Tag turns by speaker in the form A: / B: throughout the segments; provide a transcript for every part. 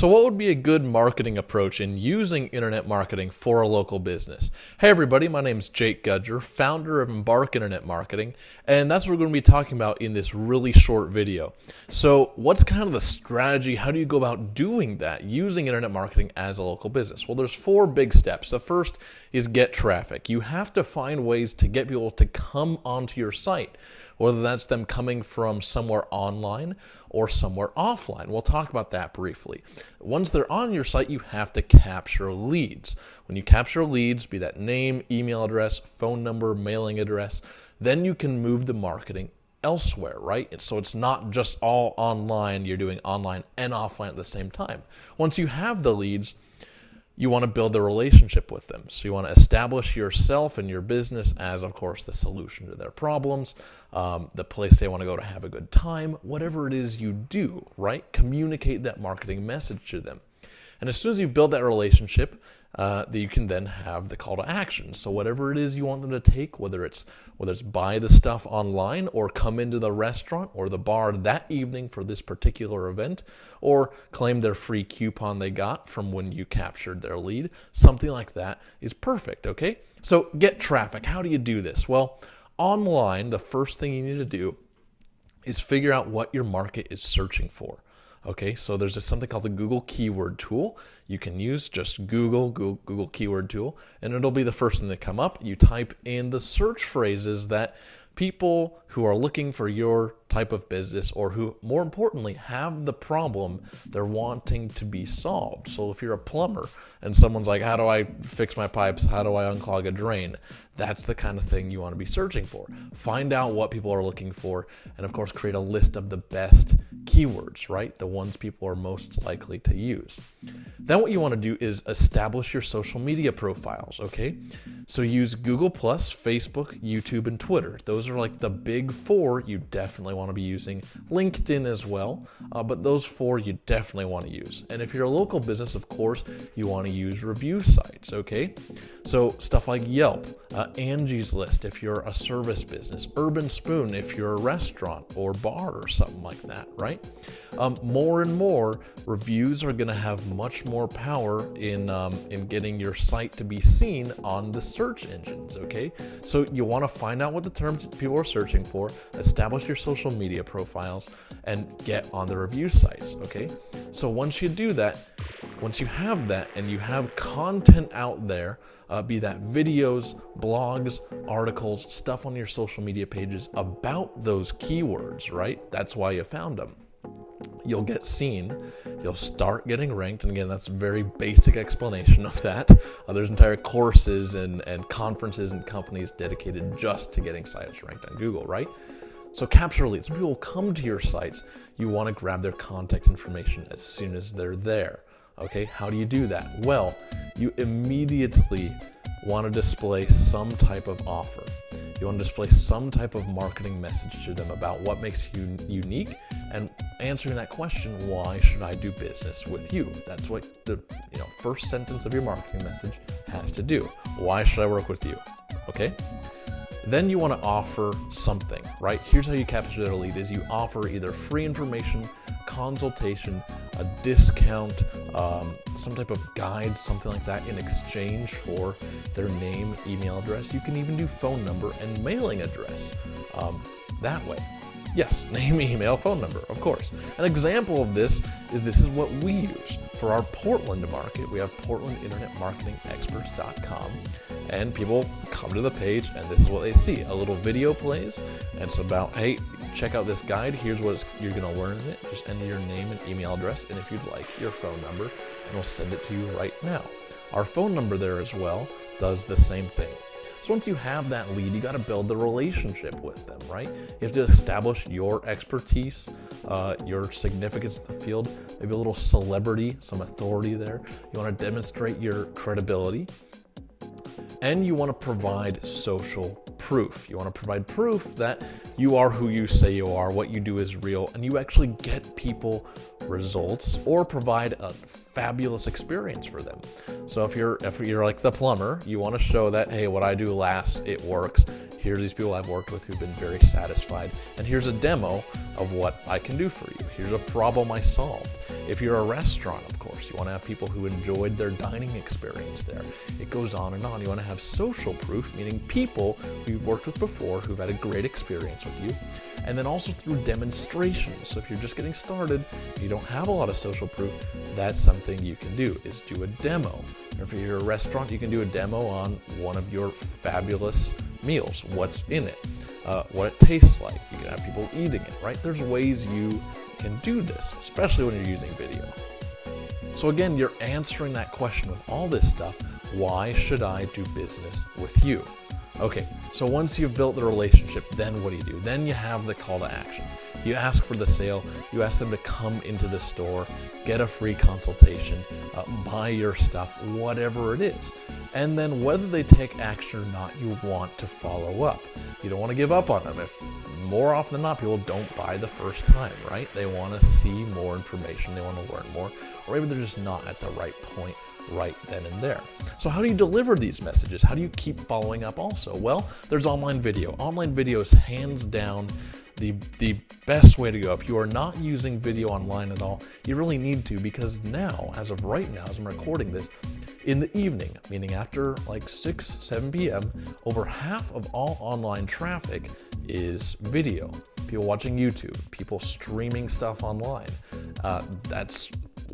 A: So what would be a good marketing approach in using internet marketing for a local business? Hey everybody, my name is Jake Gudger, founder of Embark Internet Marketing, and that's what we're going to be talking about in this really short video. So what's kind of the strategy? How do you go about doing that, using internet marketing as a local business? Well, there's 4 big steps. The first is get traffic. You have to find ways to get people to come onto your site, whether that's them coming from somewhere online or somewhere offline. We'll talk about that briefly. Once they're on your site, you have to capture leads. When you capture leads, be that name, email address, phone number, mailing address, then you can move the marketing elsewhere, right? And so it's not just all online, you're doing online and offline at the same time. Once you have the leads, you want to build a relationship with them. So you want to establish yourself and your business as, of course, the solution to their problems, the place they want to go to have a good time, whatever it is you do, right? Communicate that marketing message to them. And as soon as you've built that relationship, you can then have the call to action. So whatever it is you want them to take, whether it's buy the stuff online or come into the restaurant or the bar that evening for this particular event, or claim their free coupon they got from when you captured their lead, something like that is perfect, okay? So get traffic. How do you do this? Well, online, the first thing you need to do is figure out what your market is searching for. Okay, so there's just something called the Google Keyword Tool. You can use just Google Keyword Tool, and it'll be the first thing to come up. You type in the search phrases that people who are looking for your type of business, or who, more importantly, have the problem they're wanting to be solved. So if you're a plumber and someone's like, how do I fix my pipes? How do I unclog a drain? That's the kind of thing you want to be searching for. Find out what people are looking for, and of course, create a list of the best keywords, right? The ones people are most likely to use. Then what you want to do is establish your social media profiles, okay? So use Google+, Facebook, YouTube, and Twitter. Those are like the big 4 you definitely want to be using. LinkedIn as well, but those 4 you definitely want to use. And if you're a local business, of course, you want to use review sites, okay? So stuff like Yelp, Angie's List if you're a service business, Urban Spoon if you're a restaurant or bar or something like that, right? More and more, reviews are going to have much more power in getting your site to be seen on the search engines, okay? So you want to find out what the terms people are searching for, establish your social media profiles, and get on the review sites, okay? So once you do that, once you have that and you have content out there, be that videos, blogs, articles, stuff on your social media pages about those keywords, right? That's why you found them. You'll get seen, you'll start getting ranked, and again, that's a very basic explanation of that. There's entire courses and conferences and companies dedicated just to getting sites ranked on Google, right? So capture leads. When people come to your sites, you want to grab their contact information as soon as they're there. Okay, how do you do that? Well, you immediately want to display some type of offer. You want to display some type of marketing message to them about what makes you unique, and answering that question, why should I do business with you? That's what the first sentence of your marketing message has to do. Why should I work with you? Okay? Then you want to offer something, right? Here's how you capture their lead: is you offer either free information, consultation, a discount, some type of guide, something like that in exchange for their name, email address. You can even do phone number and mailing address that way. Yes, name, email, phone number, of course. An example of this is what we use for our Portland market. We have PortlandInternetMarketingExperts.com, and people come to the page and this is what they see. A little video plays, and it's about, hey, check out this guide. Here's what you're going to learn in it. Just enter your name and email address, and if you'd like, your phone number, and we'll send it to you right now. Our phone number there as well does the same thing. So once you have that lead, you got to build the relationship with them, right? You have to establish your expertise, your significance in the field, maybe a little celebrity, some authority there. You want to demonstrate your credibility, and you want to provide social proof. You want to provide proof that you are who you say you are, what you do is real, and you actually get people results or provide a fabulous experience for them. So if you're like the plumber, you want to show that, hey, what I do lasts, it works. Here's these people I've worked with who've been very satisfied, and here's a demo of what I can do for you. Here's a problem I solved. If you're a restaurant, of course, you want to have people who enjoyed their dining experience there. It goes on and on. You want to have social proof, meaning people who you've worked with before who've had a great experience with you. And then also through demonstrations. So if you're just getting started, you don't have a lot of social proof, that's something you can do, is do a demo. If you're a restaurant, you can do a demo on one of your fabulous meals, what's in it, what it tastes like. You can have people eating it, right? There's ways you can do this, especially when you're using video. So again, you're answering that question with all this stuff. Why should I do business with you? Okay, so once you've built the relationship, then what do? Then you have the call to action. You ask for the sale, you ask them to come into the store, get a free consultation, buy your stuff, whatever it is. And then whether they take action or not, you want to follow up. You don't want to give up on them. If more often than not, people don't buy the first time, right? They want to see more information, they want to learn more, or maybe they're just not at the right point right then and there. So how do you deliver these messages? How do you keep following up also? Well, there's online video. Online video is hands down the best way to go. If you are not using video online at all, you really need to, because now, as of right now, as I'm recording this, in the evening, meaning after like 6, 7 p.m., over half of all online traffic is video. People watching YouTube, people streaming stuff online. That's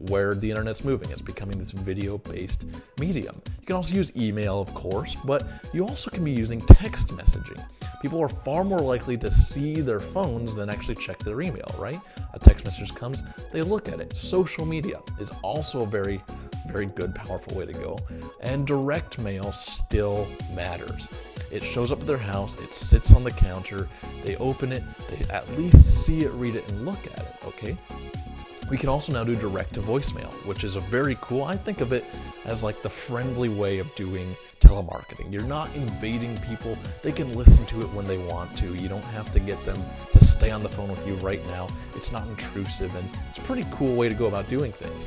A: where the internet's moving. It's becoming this video-based medium. You can also use email, of course, but you also can be using text messaging. People are far more likely to see their phones than actually check their email, right? A text message comes, they look at it. Social media is also a very, very good, powerful way to go. And direct mail still matters. It shows up at their house, it sits on the counter, they open it, they at least see it, read it, and look at it, okay? We can also now do direct to voicemail, which is a very cool, I think of it as like the friendly way of doing telemarketing. You're not invading people. They can listen to it when they want to. You don't have to get them to stay on the phone with you right now. It's not intrusive, and it's a pretty cool way to go about doing things.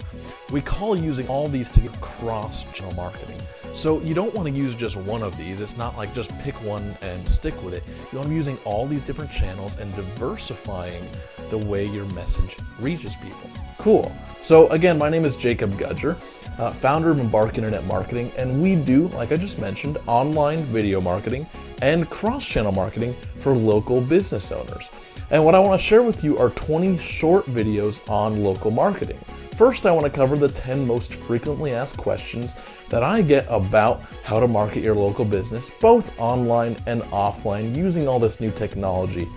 A: We call using all these to get cross-channel marketing. So you don't want to use just one of these. It's not like just pick one and stick with it. You want to be using all these different channels and diversifying the way your message reaches people. Cool. So again, my name is Jacob Gudger, founder of Embark Internet Marketing, and we do, like I just mentioned, online video marketing and cross-channel marketing for local business owners. And what I want to share with you are 20 short videos on local marketing. First, I want to cover the 10 most frequently asked questions that I get about how to market your local business, both online and offline, using all this new technology.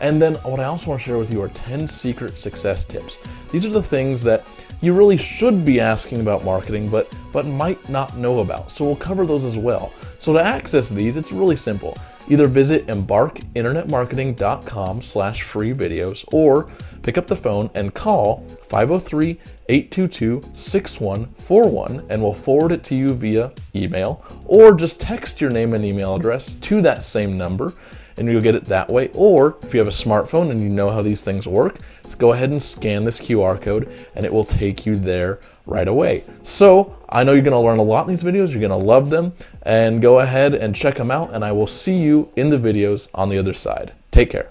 A: And then what I also want to share with you are 10 secret success tips. These are the things that you really should be asking about marketing, but might not know about. So we'll cover those as well. So to access these, it's really simple. Either visit embarkinternetmarketing.com/free videos, or pick up the phone and call 503-822-6141, and we'll forward it to you via email, or just text your name and email address to that same number, and you'll get it that way. Or if you have a smartphone and you know how these things work, just go ahead and scan this QR code and it will take you there right away. So I know you're going to learn a lot in these videos. You're going to love them, and go ahead and check them out, and I will see you in the videos on the other side. Take care.